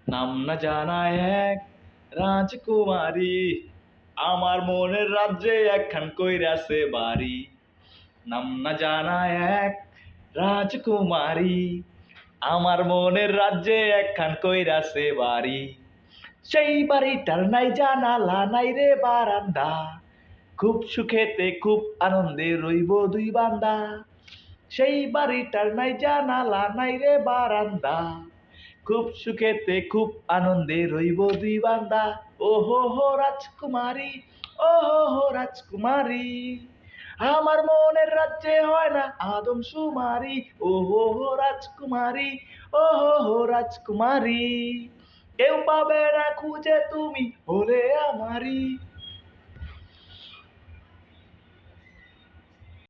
নাম না জানা এক রাজকুমারী, আমার মনের রাজ্যে একখান কইরাছে বাড়ি। নাম না জানা এক রাজকুমারী, আমার মনের রাজ্যে একখান কইরাছে বাড়ি। সেই বাড়িটার নাই জানালা নাই রে বারান্দা, খুব সুখেতে খুব আনন্দে রইব দুই বান্দা। সেই বাড়িটার নাই জানালা নাই রে বারান্দা, খুব সুখেতে খুব আনন্দে রইব দুই বান্দা। ও হো হো রাজকুমারী, ও হো হো রাজকুমারী, আমার মনের রাজ্যে হয় না আদম সুমারি। ও হো হো রাজকুমারী, ও হো হো রাজকুমারী, কেউ পাবে না খুঁজে তুমি হলে আমারি।